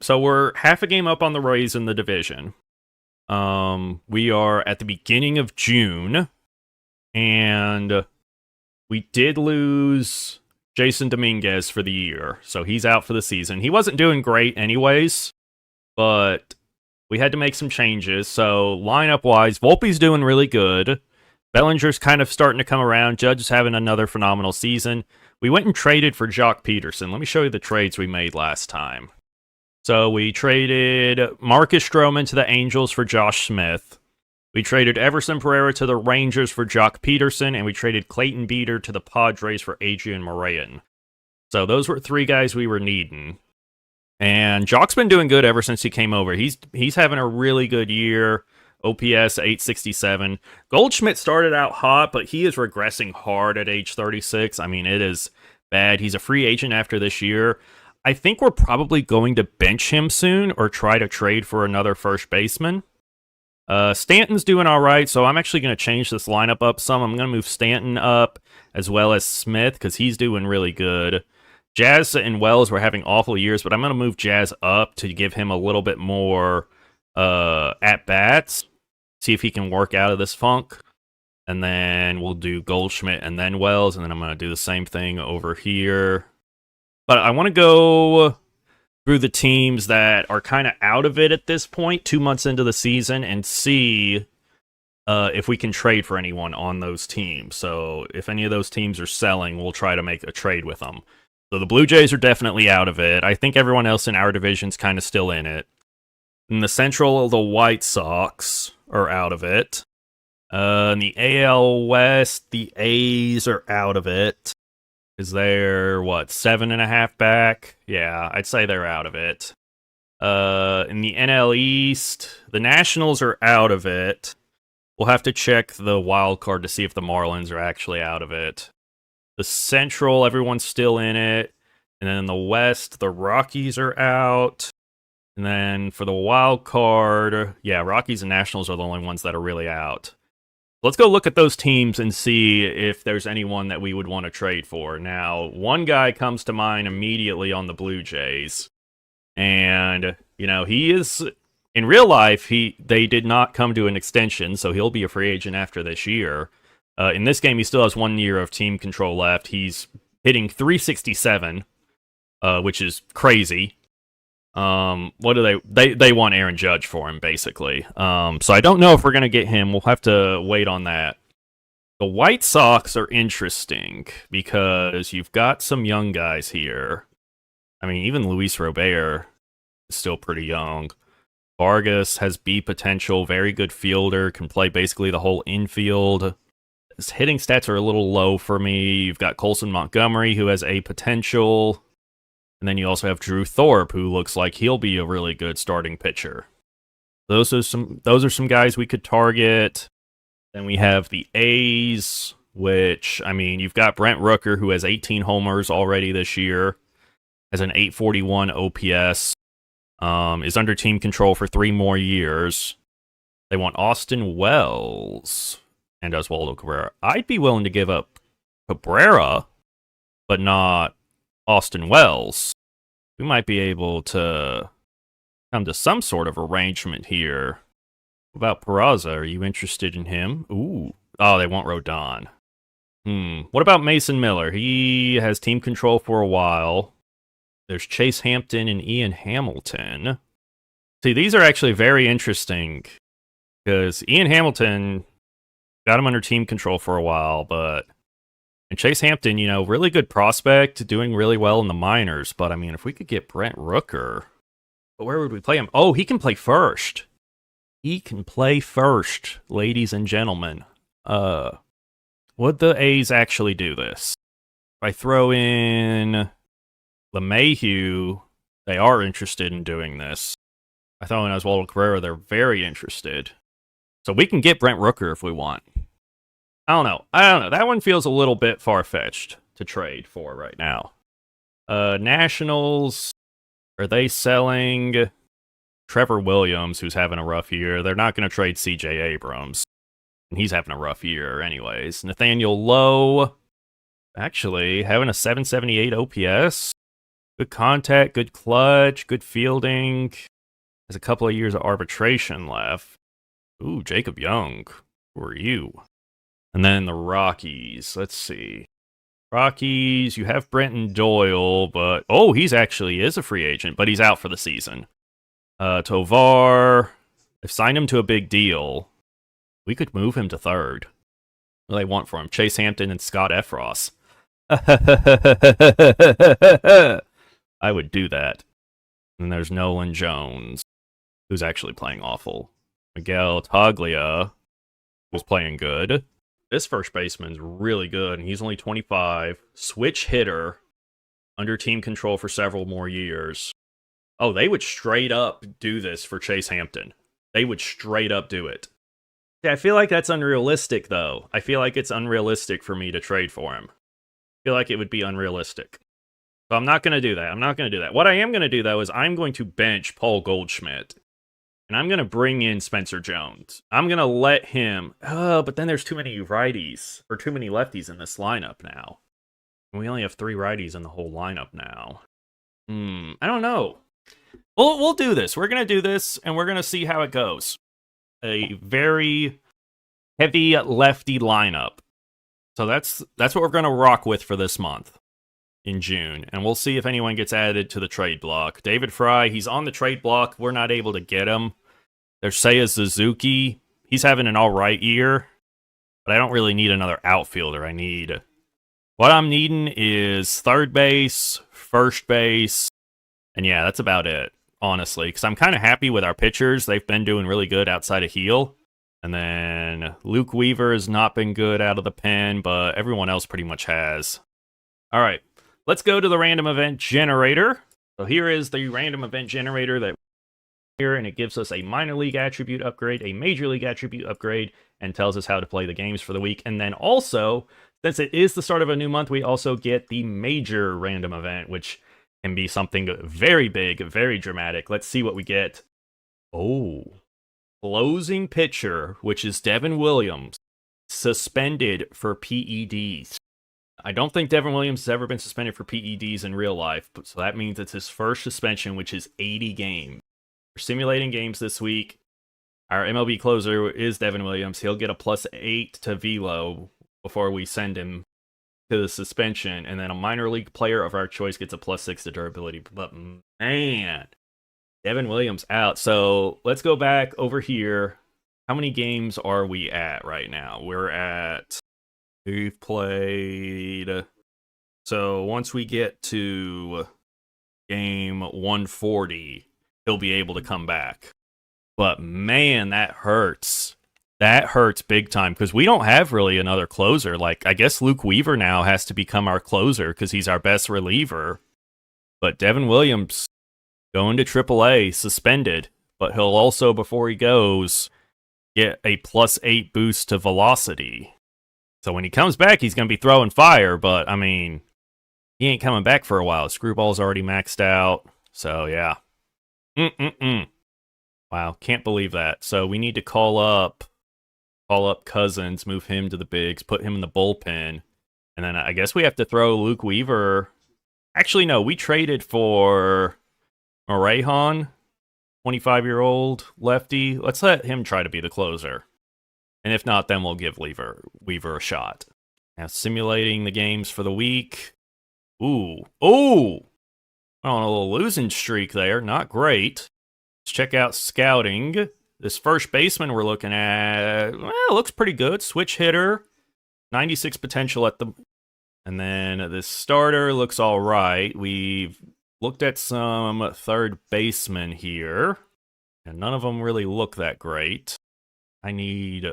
So we're half a game up on the Rays in the division. We are at the beginning of June, and we did lose Jason Dominguez for the year, so he's out for the season. He wasn't doing great anyways, but we had to make some changes. So lineup-wise, Volpe's doing really good. Bellinger's kind of starting to come around. Judge is having another phenomenal season. We went and traded for Jock Peterson. Let me show you the trades we made last time. So we traded Marcus Stroman to the Angels for Josh Smith. We traded Everson Pereira to the Rangers for Jock Peterson, and we traded Clayton Beeter to the Padres for Adrian Morean. So those were three guys we were needing. And Jock's been doing good ever since he came over. He's having a really good year. OPS 867. Goldschmidt started out hot, but he is regressing hard at age 36. I mean, it is bad. He's a free agent after this year. I think we're probably going to bench him soon or try to trade for another first baseman. Stanton's doing all right, so I'm actually going to change this lineup up some. I'm going to move Stanton up as well as Smith because he's doing really good. Jazz and Wells were having awful years, but I'm going to move Jazz up to give him a little bit more at-bats. See if he can work out of this funk. And then we'll do Goldschmidt and then Wells, and then I'm going to do the same thing over here. But I want to go through the teams that are kind of out of it at this point, 2 months into the season, and see if we can trade for anyone on those teams. So if any of those teams are selling, we'll try to make a trade with them. So the Blue Jays are definitely out of it. I think everyone else in our division's kind of still in it. In the Central, the White Sox are out of it. In the AL West, the A's are out of it. Is they're, 7.5 back? Yeah, I'd say they're out of it. In the NL East, the Nationals are out of it. We'll have to check the wild card to see if the Marlins are actually out of it. The Central, everyone's still in it. And then in the West, the Rockies are out. And then for the wild card, yeah, Rockies and Nationals are the only ones that are really out. Let's go look at those teams and see if there's anyone that we would want to trade for. Now, one guy comes to mind immediately on the Blue Jays. And, he is, in real life, they did not come to an extension, so he'll be a free agent after this year. In this game, he still has 1 year of team control left. He's hitting .367, which is crazy. What do they want Aaron Judge for him, basically. So I don't know if we're going to get him. We'll have to wait on that. The White Sox are interesting because you've got some young guys here. I mean, even Luis Robert is still pretty young. Vargas has B potential, very good fielder, can play basically the whole infield. His hitting stats are a little low for me. You've got Colson Montgomery, who has A potential. And then you also have Drew Thorpe, who looks like he'll be a really good starting pitcher. Those are some guys we could target. Then we have the A's, which, I mean, you've got Brent Rooker, who has 18 homers already this year, has an 841 OPS, is under team control for 3 more years. They want Austin Wells and Oswaldo Cabrera. I'd be willing to give up Cabrera, but not Austin Wells. We might be able to come to some sort of arrangement here. What about Peraza? Are you interested in him? Ooh. Oh, they want Rodon. What about Mason Miller? He has team control for a while. There's Chase Hampton and Ian Hamilton. See, these are actually very interesting because Ian Hamilton got him under team control for a while, and Chase Hampton, really good prospect, doing really well in the minors. But, I mean, if we could get Brent Rooker, where would we play him? Oh, he can play first. He can play first, ladies and gentlemen. Would the A's actually do this? If I throw in LeMahieu, they are interested in doing this. I throw in Oswaldo Cabrera, they're very interested. So we can get Brent Rooker if we want. I don't know. That one feels a little bit far-fetched to trade for right now. Nationals, are they selling Trevor Williams, who's having a rough year? They're not going to trade CJ Abrams. And he's having a rough year anyways. Nathaniel Lowe, actually, having a 778 OPS. Good contact, good clutch, good fielding. Has a couple of years of arbitration left. Ooh, Jacob Young. Who are you? And then the Rockies. Let's see. Rockies, you have Brenton Doyle, but oh, he's actually is a free agent, but he's out for the season. Tovar, I've signed him to a big deal. We could move him to third. What do they want for him? Chase Hampton and Scott Efros. I would do that. And there's Nolan Jones, who's actually playing awful. Miguel Taglia, who's playing good. This first baseman's really good, and he's only 25. Switch hitter, under team control for several more years. Oh, they would straight up do this for Chase Hampton. They would straight up do it. Yeah, I feel like that's unrealistic, though. I feel like it's unrealistic for me to trade for him. I feel like it would be unrealistic. So I'm not going to do that. What I am going to do, though, is I'm going to bench Paul Goldschmidt. And I'm going to bring in Spencer Jones. I'm going to let him... Oh, but then there's too many righties. Or too many lefties in this lineup now. We only have 3 righties in the whole lineup now. I don't know. We'll do this. We're going to do this, and we're going to see how it goes. A very heavy lefty lineup. So that's what we're going to rock with for this month in June. And we'll see if anyone gets added to the trade block. David Fry, he's on the trade block. We're not able to get him. There's Seiya Suzuki. He's having an all right year. But I don't really need another outfielder. What I'm needing is third base, first base. And yeah, that's about it, honestly. Because I'm kind of happy with our pitchers. They've been doing really good outside of Heel. And then Luke Weaver has not been good out of the pen, but everyone else pretty much has. All right, let's go to the random event generator. So here is the random event generator that here, and it gives us a minor league attribute upgrade, a major league attribute upgrade, and tells us how to play the games for the week. And then also, since it is the start of a new month, we also get the major random event, which can be something very big, very dramatic. Let's see what we get. Oh, closing pitcher, which is Devin Williams, suspended for PEDs. I don't think Devin Williams has ever been suspended for PEDs in real life, so that means it's his first suspension, which is 80 games. We're simulating games this week. Our MLB closer is Devin Williams. He'll get a +8 to velo before we send him to the suspension, and then a minor league player of our choice gets a +6 to durability. But man, Devin Williams out. So let's go back over here. How many games are we at right now? We've played. So once we get to game 140, he'll be able to come back. But man, that hurts. That hurts big time because we don't have really another closer. Like, I guess Luke Weaver now has to become our closer because he's our best reliever. But Devin Williams going to AAA, suspended. But he'll also, before he goes, get a +8 boost to velocity. So when he comes back, he's going to be throwing fire. But, I mean, he ain't coming back for a while. Screwball's already maxed out. So, yeah. Wow, can't believe that. So we need to call up Cousins, move him to the bigs, put him in the bullpen. And then I guess we have to throw Luke Weaver. Actually, no, we traded for Morejon, 25-year-old lefty. Let's let him try to be the closer. And if not, then we'll give Weaver a shot. Now, simulating the games for the week. Ooh. On a little losing streak there. Not great. Let's check out scouting. This first baseman we're looking at, well, looks pretty good. Switch hitter. 96 potential at the... And then this starter looks all right. We've looked at some third basemen here. And none of them really look that great. I need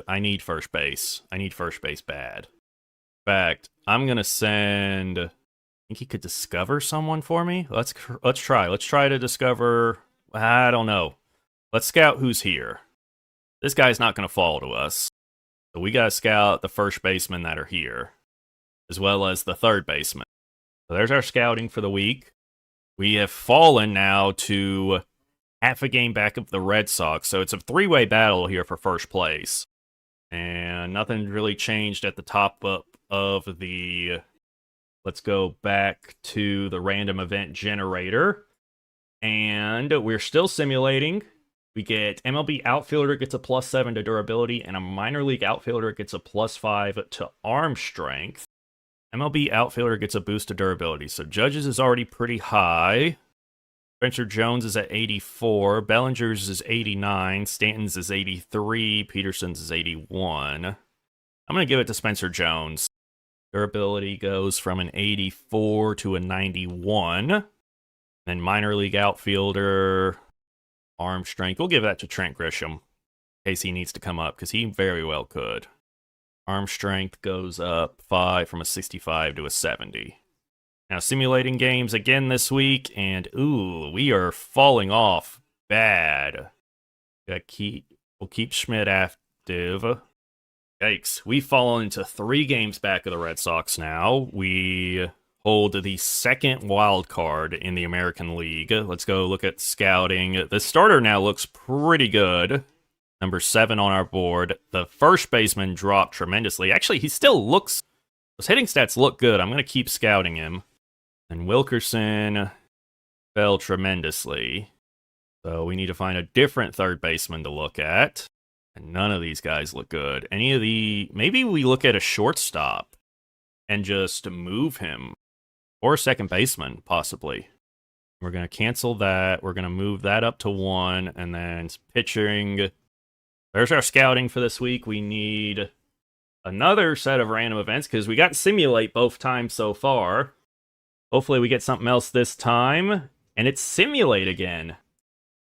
first base. I need first base bad. In fact, I'm going to send... I think he could discover someone for me. Let's try. Let's try to discover... I don't know. Let's scout who's here. This guy's not going to fall to us. So we got to scout the first basemen that are here, as well as the third baseman. So there's our scouting for the week. We have fallen now to half a game back of the Red Sox. So it's a 3-way battle here for first place. And nothing really changed at the top of the Let's go back to the random event generator. And we're still simulating. We get MLB outfielder gets a +7 to durability, and a minor league outfielder gets a +5 to arm strength. MLB outfielder gets a boost to durability. So Judge's is already pretty high. Spencer Jones is at 84. Bellinger's is 89. Stanton's is 83. Peterson's is 81. I'm going to give it to Spencer Jones. Durability goes from an 84 to a 91. Then minor league outfielder, arm strength. We'll give that to Trent Grisham in case he needs to come up, because he very well could. Arm strength goes up 5 from a 65 to a 70. Now, simulating games again this week, and ooh, we are falling off bad. We'll keep Schmidt active. Yikes. We've fallen into 3 games back of the Red Sox now. We hold the second wild card in the American League. Let's go look at scouting. The starter now looks pretty good. Number 7 on our board. The first baseman dropped tremendously. Actually, he still looks... Those hitting stats look good. I'm going to keep scouting him. And Wilkerson fell tremendously. So we need to find a different third baseman to look at. And none of these guys look good. Maybe we look at a shortstop and just move him. Or a second baseman, possibly. We're going to cancel that. We're going to move that up to 1. And then pitching. There's our scouting for this week. We need another set of random events because we got simulate both times so far. Hopefully we get something else this time. And it's simulate again.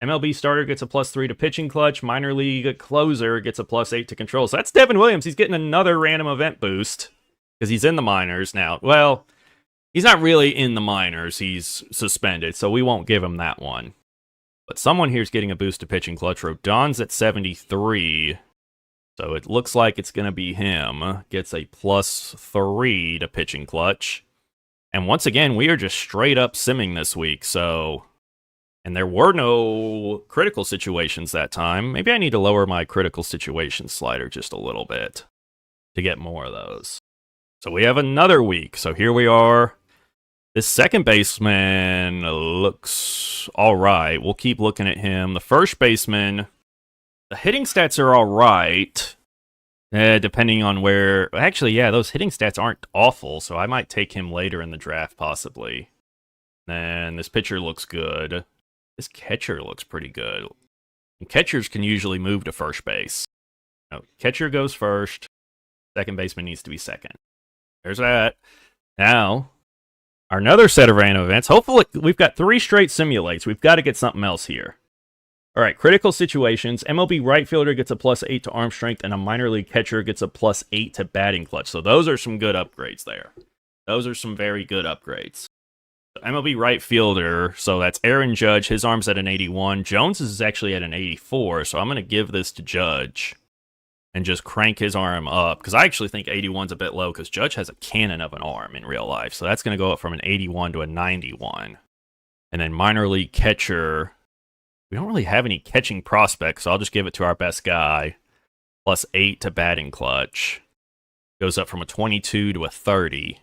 MLB starter gets a +3 to pitching clutch. Minor league closer gets a +8 to control. So that's Devin Williams. He's getting another random event boost because he's in the minors now. Well, he's not really in the minors. He's suspended, so we won't give him that one. But someone here's getting a boost to pitching clutch. Rodon's at 73. So it looks like it's going to be him. Gets a +3 to pitching clutch. And once again, we are just straight up simming this week, so... And there were no critical situations that time. Maybe I need to lower my critical situation slider just a little bit to get more of those. So we have another week. So here we are. This second baseman looks all right. We'll keep looking at him. The first baseman, the hitting stats are all right. Depending on where... Actually, yeah, those hitting stats aren't awful, so I might take him later in the draft, possibly. Then this pitcher looks good. This catcher looks pretty good. And catchers can usually move to first base. No, catcher goes first. Second baseman needs to be second. There's that. Now, our another set of random events. Hopefully, we've got 3 straight simulates. We've got to get something else here. All right, critical situations. MLB right fielder gets a +8 to arm strength, and a minor league catcher gets a +8 to batting clutch. So those are some good upgrades there. Those are some very good upgrades. MLB right fielder, so that's Aaron Judge. His arm's at an 81. Jones is actually at an 84, so I'm going to give this to Judge and just crank his arm up, because I actually think 81's a bit low, because Judge has a cannon of an arm in real life. So that's going to go up from an 81 to a 91. And then minor league catcher... We don't really have any catching prospects, so I'll just give it to our best guy. +8 to batting clutch. Goes up from a 22 to a 30.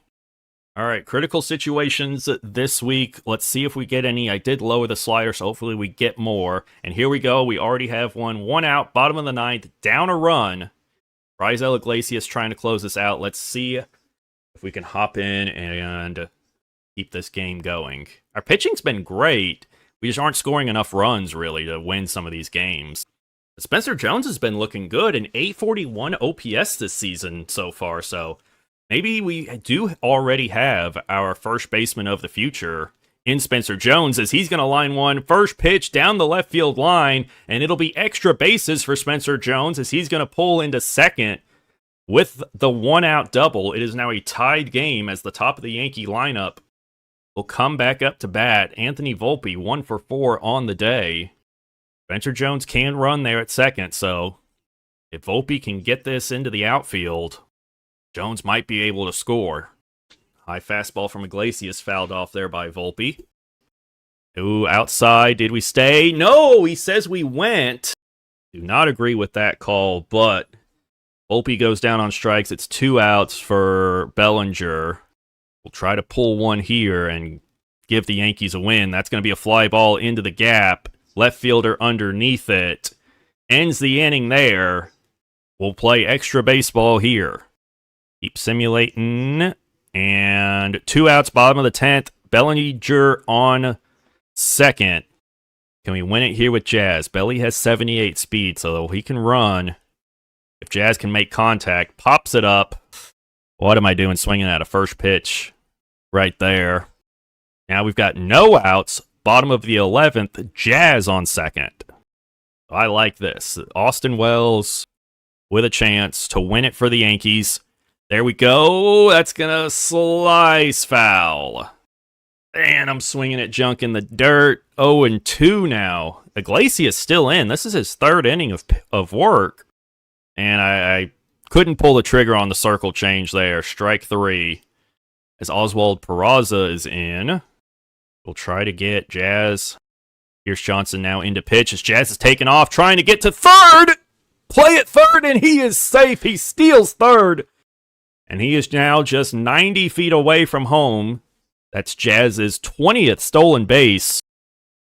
All right, critical situations this week. Let's see if we get any. I did lower the slider, so hopefully we get more. And here we go. We already have one. 1 out, bottom of the 9th, down a run. Raisel Iglesias trying to close this out. Let's see if we can hop in and keep this game going. Our pitching's been great. We just aren't scoring enough runs, really, to win some of these games. Spencer Jones has been looking good, an 841 OPS this season so far, so maybe we do already have our first baseman of the future in Spencer Jones, as he's going to line one first pitch down the left field line, and it'll be extra bases for Spencer Jones as he's going to pull into second with the 1-out double. It is now a tied game as the top of the Yankee lineup will come back up to bat. Anthony Volpe, 1 for 4 on the day. Spencer Jones can run there at second, so if Volpe can get this into the outfield, Jones might be able to score. High fastball from Iglesias fouled off there by Volpe. Ooh, outside. Did we stay? No, he says we went. Do not agree with that call, but Volpe goes down on strikes. It's 2 outs for Bellinger. We'll try to pull one here and give the Yankees a win. That's going to be a fly ball into the gap. Left fielder underneath it. Ends the inning there. We'll play extra baseball here. Keep simulating. And 2 outs, bottom of the 10th. Bellinger on second. Can we win it here with Jazz? Belly has 78 speed, so he can run. If Jazz can make contact, pops it up. What am I doing swinging at a first pitch right there? Now we've got no outs. Bottom of the 11th, Jazz on second. I like this. Austin Wells with a chance to win it for the Yankees. There we go. That's going to slice foul. And I'm swinging at junk in the dirt. 0-2 now. Iglesias still in. This is his third inning of work. And I couldn't pull the trigger on the circle change there. Strike 3. As Oswald Peraza is in. We'll try to get Jazz. Here's Johnson now into pitch as Jazz is taking off, trying to get to third. Play at third, and he is safe. He steals third. And he is now just 90 feet away from home. That's Jazz's 20th stolen base.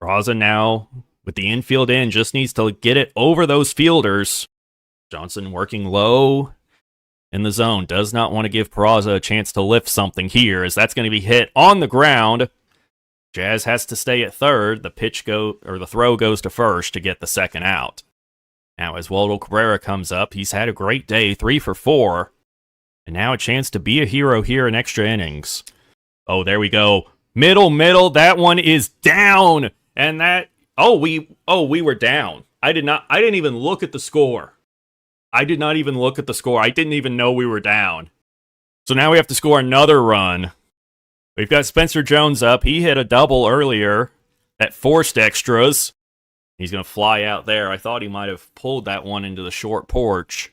Peraza now, with the infield in, just needs to get it over those fielders. Johnson working low in the zone. Does not want to give Peraza a chance to lift something here, as that's going to be hit on the ground. Jazz has to stay at third. The throw goes to first to get the second out. Now, as Waldo Cabrera comes up, he's had a great day, 3 for 4. And now a chance to be a hero here in extra innings. Oh, there we go. Middle. That one is down. And that... we were down. I didn't even look at the score. I didn't even know we were down. So now we have to score another run. We've got Spencer Jones up. He hit a double earlier that forced extras. He's going to fly out there. I thought he might have pulled that one into the short porch.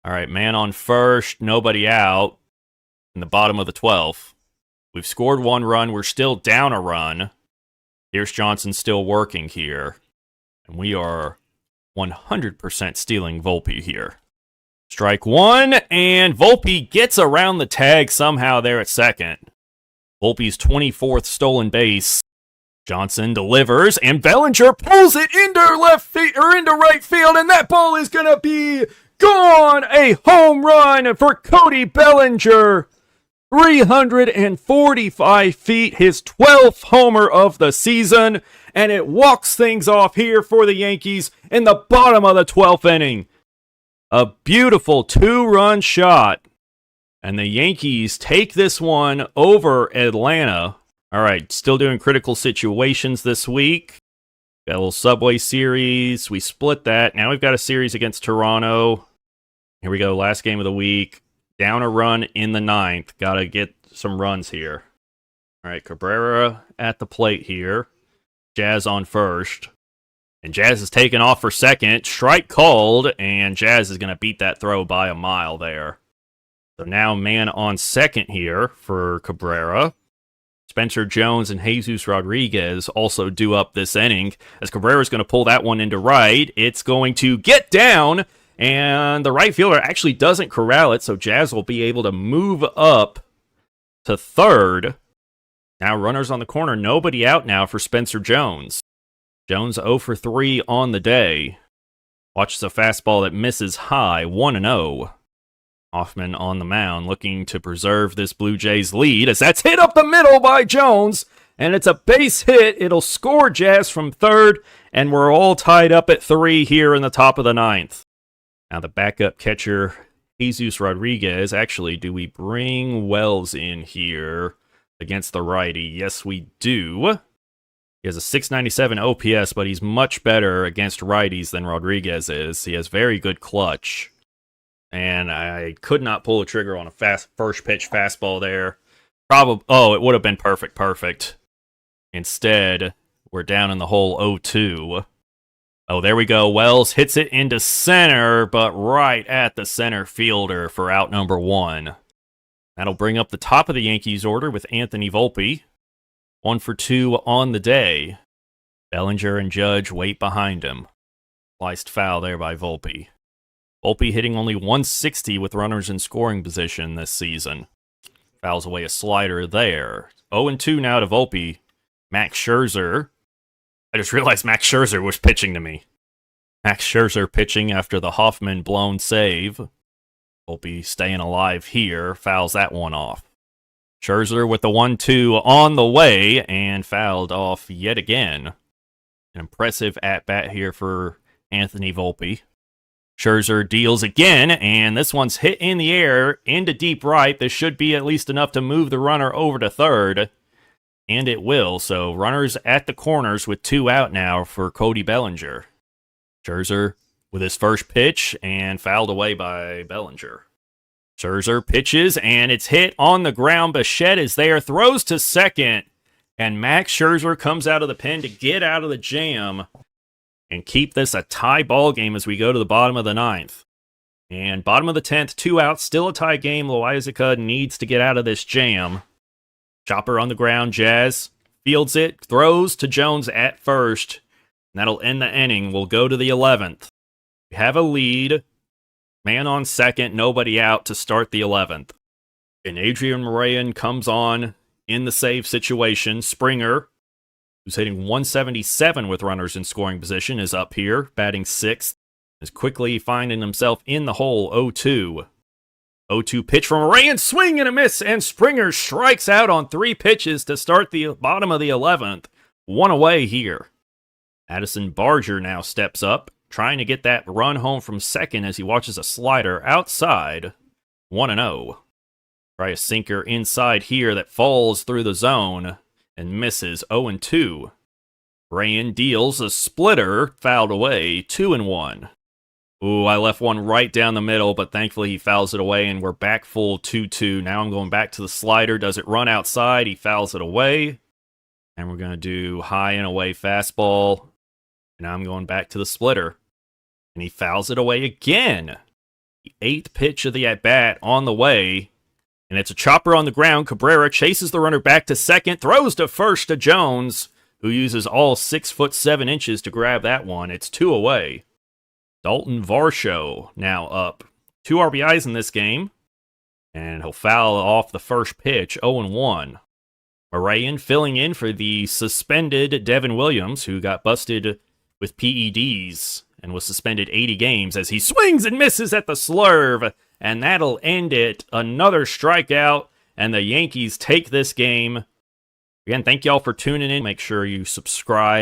All right, man on first, nobody out in the bottom of the 12th. We've scored 1 run. We're still down a run. Here's Johnson still working here. And we are 100% stealing Volpe here. Strike 1, and Volpe gets around the tag somehow there at second. Volpe's 24th stolen base. Johnson delivers, and Bellinger pulls it into right field, and that ball is going to be gone. A home run for Cody Bellinger. 345 feet, his 12th homer of the season, and it walks things off here for the Yankees in the bottom of the 12th inning. A beautiful 2-run shot. And the Yankees take this one over Atlanta. All right, still doing critical situations this week. Got a little Subway series. We split that. Now we've got a series against Toronto. Here we go, last game of the week. Down a run in the 9th. Got to get some runs here. All right, Cabrera at the plate here. Jazz on first. And Jazz is taken off for second. Strike called, and Jazz is going to beat that throw by a mile there. So now man on second here for Cabrera. Spencer Jones and Jesus Rodriguez also due up this inning. As Cabrera's going to pull that one into right, it's going to get down, and the right fielder actually doesn't corral it, so Jazz will be able to move up to third. Now runners on the corner, nobody out now for Spencer Jones. Jones 0 for 3 on the day. Watches a fastball that misses high, 1-0. Hoffman on the mound looking to preserve this Blue Jays lead as that's hit up the middle by Jones. And it's a base hit. It'll score Jazz from third. And we're all tied up at 3 here in the top of the 9th. Now the backup catcher, Jesus Rodriguez. Actually, do we bring Wells in here against the righty? Yes, we do. He has a 697 OPS, but he's much better against righties than Rodriguez is. He has very good clutch. And I could not pull the trigger on a first pitch fastball there. It would have been perfect. Instead, we're down in the hole 0-2. Oh, there we go. Wells hits it into center, but right at the center fielder for out number 1. That'll bring up the top of the Yankees order with Anthony Volpe. 1 for 2 on the day. Bellinger and Judge wait behind him. Sliced foul there by Volpe. Volpe hitting only 160 with runners in scoring position this season. Fouls away a slider there. 0-2 now to Volpe. Max Scherzer. I just realized Max Scherzer was pitching to me. Max Scherzer pitching after the Hoffman blown save. Volpe staying alive here. Fouls that one off. Scherzer with the 1-2 on the way and fouled off yet again. An impressive at-bat here for Anthony Volpe. Scherzer deals again, and this one's hit in the air into deep right. This should be at least enough to move the runner over to third. And it will, so runners at the corners with 2 out now for Cody Bellinger. Scherzer with his first pitch and fouled away by Bellinger. Scherzer pitches and it's hit on the ground. Bichette is there, throws to second, and Max Scherzer comes out of the pen to get out of the jam and keep this a tie ball game as we go to the bottom of the 9th. And bottom of the 10th, 2 outs, still a tie game. Loizaga needs to get out of this jam. Chopper on the ground, Jazz fields it, throws to Jones at first. And that'll end the inning. We'll go to the 11th. We have a lead. Man on second, nobody out to start the 11th. And Adrian Morean comes on in the save situation. Springer, who's hitting 177 with runners in scoring position, is up here, batting 6th. Is quickly finding himself in the hole, 0-2. 0-2 pitch from Morean, swing and a miss, and Springer strikes out on 3 pitches to start the bottom of the 11th. 1 away here. Addison Barger now steps up, trying to get that run home from second as he watches a slider outside. 1-0. Try a sinker inside here that falls through the zone and misses. 0-2. Rayan deals a splitter, fouled away. 2-1. Ooh, I left one right down the middle, but thankfully he fouls it away, and we're back full 2-2. Now I'm going back to the slider. Does it run outside? He fouls it away. And we're going to do high and away fastball. And now I'm going back to the splitter. And he fouls it away again. The 8th pitch of the at-bat on the way. And it's a chopper on the ground. Cabrera chases the runner back to second. Throws to first to Jones, who uses all 6'7" to grab that one. It's 2 away. Dalton Varsho now up. 2 RBIs in this game. And he'll foul off the first pitch. 0-1. Morean filling in for the suspended Devin Williams, who got busted with PEDs and was suspended 80 games as he swings and misses at the slurve. And that'll end it. Another strikeout, and the Yankees take this game. Again, thank y'all for tuning in. Make sure you subscribe.